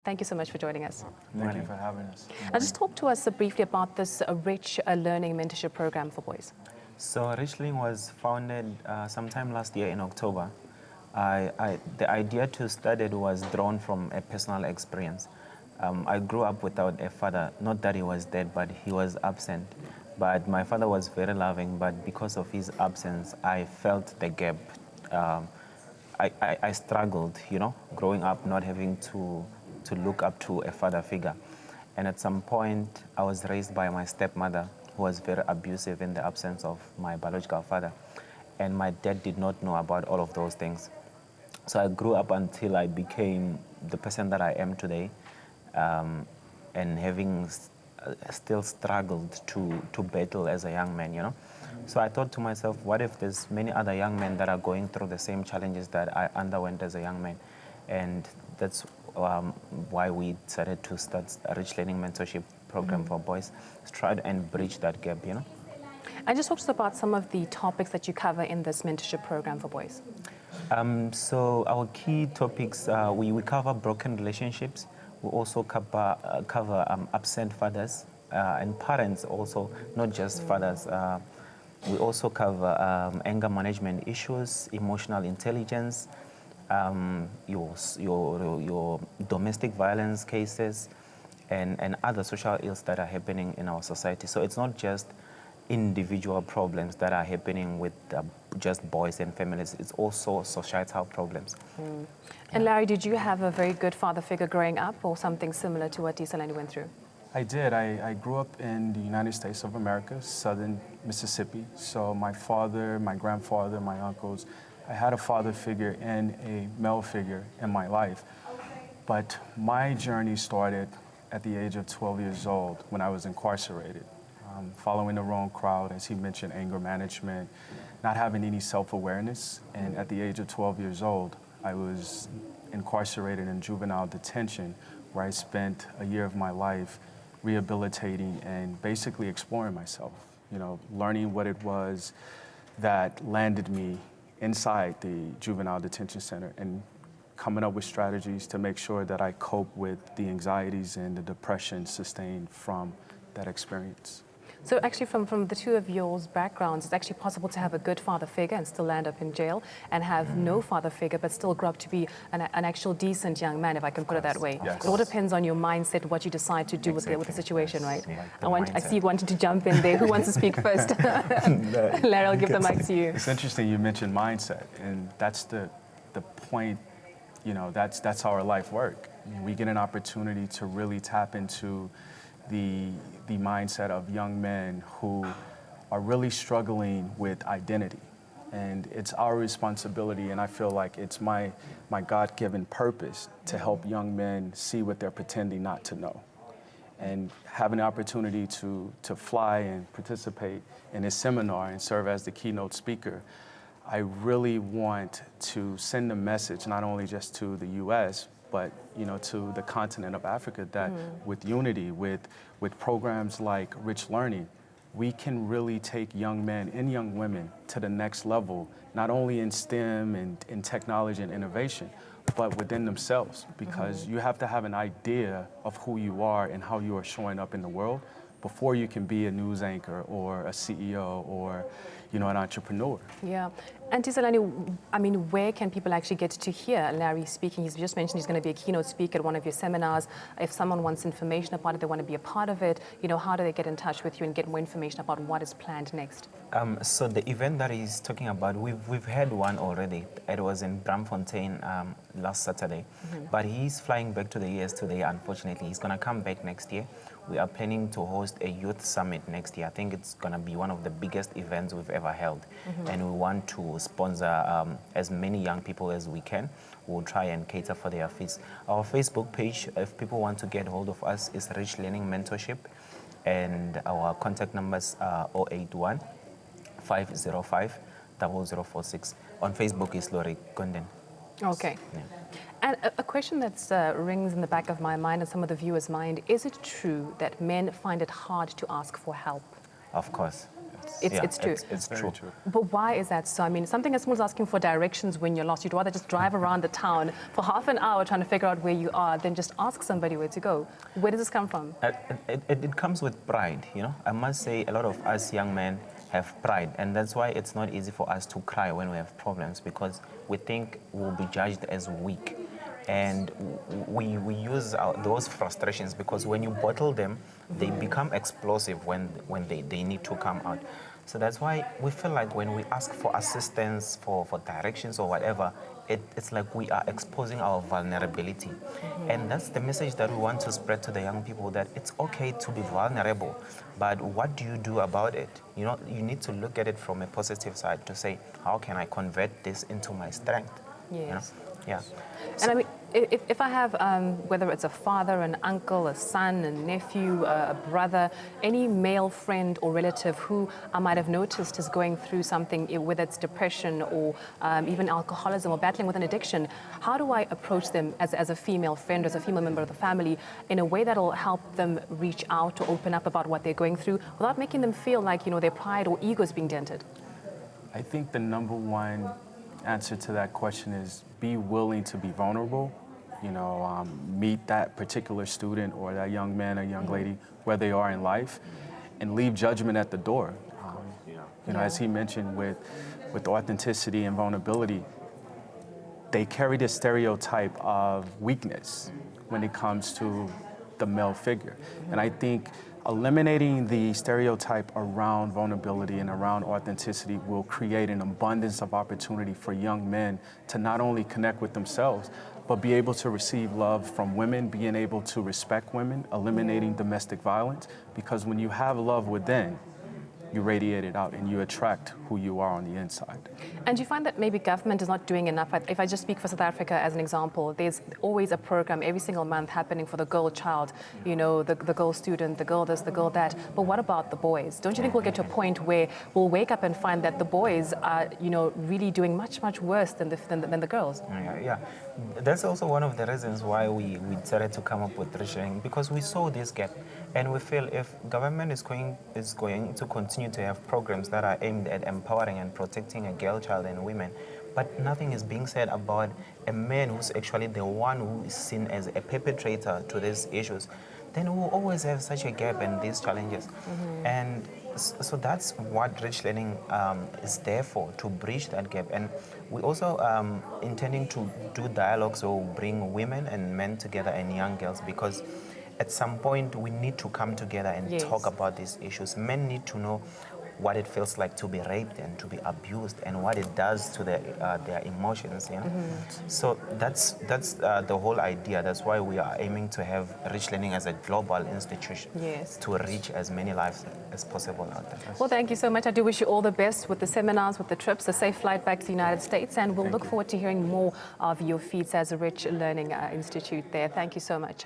Thank you so much for joining us. Thank you for having us. Now, just talk to us briefly about this Rich Learning Mentorship Program for boys. So Rich Learning was founded sometime last year in October. The idea to start it was drawn from a personal experience. I grew up without a father, not that he was dead, but he was absent. But my father was very loving, but because of his absence, I felt the gap. I struggled, growing up not having to look up to a father figure. And at some point, I was raised by my stepmother, who was very abusive in the absence of my biological father. And my dad did not know about all of those things. So I grew up until I became the person that I am today, and having still struggled to battle as a young man, So I thought to myself, what if there's many other young men that are going through the same challenges that I underwent as a young man? And that's why we decided to start a Rich Learning Mentorship Program for boys, to try and bridge that gap, And just talk to us about some of the topics that you cover in this mentorship program for boys. So our key topics, we cover broken relationships. We also cover absent fathers and parents also, not just fathers. We also cover anger management issues, emotional intelligence, your domestic violence cases, and other social ills that are happening in our society. So it's not just individual problems that are happening with just boys and families. It's also societal problems. And Larry, did you have a very good father figure growing up, or something similar to what Tiyiselani went through? I did. I grew up in the United States of America, southern Mississippi. So my father, my grandfather, my uncles, I had a father figure and a male figure in my life. But my journey started at the age of 12 years old when I was incarcerated. Following the wrong crowd, as he mentioned, anger management, not having any self-awareness. And at the age of 12 years old, I was incarcerated in juvenile detention, where I spent a year of my life rehabilitating and basically exploring myself, learning what it was that landed me inside the juvenile detention center, and coming up with strategies to make sure that I cope with the anxieties and the depression sustained from that experience. So actually from the two of yours backgrounds, it's actually possible to have a good father figure and still land up in jail, and have no father figure but still grow up to be an actual decent young man, if I can put it that way. Yes. It all depends on your mindset, what you decide to do with the situation, right? Yes. I see you wanted to jump in there. Who wants to speak first? Larry, I'll give the mic to you. It's interesting you mentioned mindset, and that's the point, that's how our life works. We get an opportunity to really tap into the mindset of young men who are really struggling with identity. And it's our responsibility, and I feel like it's my God-given purpose to help young men see what they're pretending not to know. And having the opportunity to fly and participate in this seminar and serve as the keynote speaker, I really want to send a message, not only just to the US, but to the continent of Africa, that with unity, with programs like Rich Learning, we can really take young men and young women to the next level, not only in STEM and in technology and innovation, but within themselves, because you have to have an idea of who you are and how you are showing up in the world before you can be a news anchor or a CEO or an entrepreneur. Yeah. And Tiyiselani, where can people actually get to hear Larry speaking? He's just mentioned he's going to be a keynote speaker at one of your seminars. If someone wants information about it, they want to be a part of it, how do they get in touch with you and get more information about what is planned next? So the event that he's talking about, we've had one already. It was in Braamfontein last Saturday. But he's flying back to the US today, unfortunately. He's going to come back next year. We are planning to host a youth summit next year. I think it's going to be one of the biggest events we've ever held. And we want to sponsor as many young people as we can. We'll try and cater for their fees. Our Facebook page, if people want to get hold of us, is Rich Learning Mentorship. And our contact numbers are 081 505 0046. On Facebook is Lori Goodin. Okay. Yeah. And a question that rings in the back of my mind and some of the viewers' mind, is it true that men find it hard to ask for help? Of course. It's true. It's Very true. true. But why is that so? I mean, something as small as asking for directions when you're lost. You'd rather just drive around the town for half an hour trying to figure out where you are than just ask somebody where to go. Where does this come from? It comes with pride, you know. I must say a lot of us young men have pride, and that's why it's not easy for us to cry when we have problems, because we think we'll be judged as weak. And we use those frustrations, because when you bottle them, they become explosive when they need to come out. So that's why we feel like when we ask for assistance, for directions or whatever, it's like we are exposing our vulnerability. And that's the message that we want to spread to the young people, that it's okay to be vulnerable, but what do you do about it? You know, you need to look at it from a positive side to say, how can I convert this into my strength? Yes. You know? Yeah. And I mean, if I have, whether it's a father, an uncle, a son, a nephew, a brother, any male friend or relative who I might have noticed is going through something, whether it's depression or even alcoholism or battling with an addiction, how do I approach them as a female friend, as a female member of the family, in a way that'll help them reach out or open up about what they're going through without making them feel like, you know, their pride or ego is being dented? I think the number one answer to that question is be willing to be vulnerable. You know, meet that particular student or that young man or young lady where they are in life, and leave judgment at the door. You know, as he mentioned, with authenticity and vulnerability, they carry this stereotype of weakness when it comes to the male figure. And I think eliminating the stereotype around vulnerability and around authenticity will create an abundance of opportunity for young men to not only connect with themselves, but be able to receive love from women, being able to respect women, eliminating domestic violence. Because when you have love within, you radiate it out and you attract who you are on the inside. And do you find that maybe government is not doing enough? If I just speak for South Africa as an example, there's always a program every single month happening for the girl child, you know, the girl student, the girl this, the girl that. But what about the boys? Don't you think we'll get to a point where we'll wake up and find that the boys are, you know, really doing much, much worse than the girls? Yeah. That's also one of the reasons why we decided to come up with restructuring, because we saw this gap, and we feel if government is going to continue to have programs that are aimed at empowering and protecting a girl child and women, but nothing is being said about a man who's actually the one who is seen as a perpetrator to these issues, then we'll always have such a gap and these challenges. And so that's what Rich Learning is there for, to bridge that gap. And we also intending to do dialogues or bring women and men together and young girls, because at some point we need to come together and talk about these issues. Men need to know what it feels like to be raped and to be abused, and what it does to their emotions. You know? So that's the whole idea. That's why we are aiming to have Rich Learning as a global institution to reach as many lives as possible out there. Well, thank you so much. I do wish you all the best with the seminars, with the trips, a safe flight back to the United States, and we'll look forward to hearing more of your feats as a Rich Learning Institute there. Thank you so much.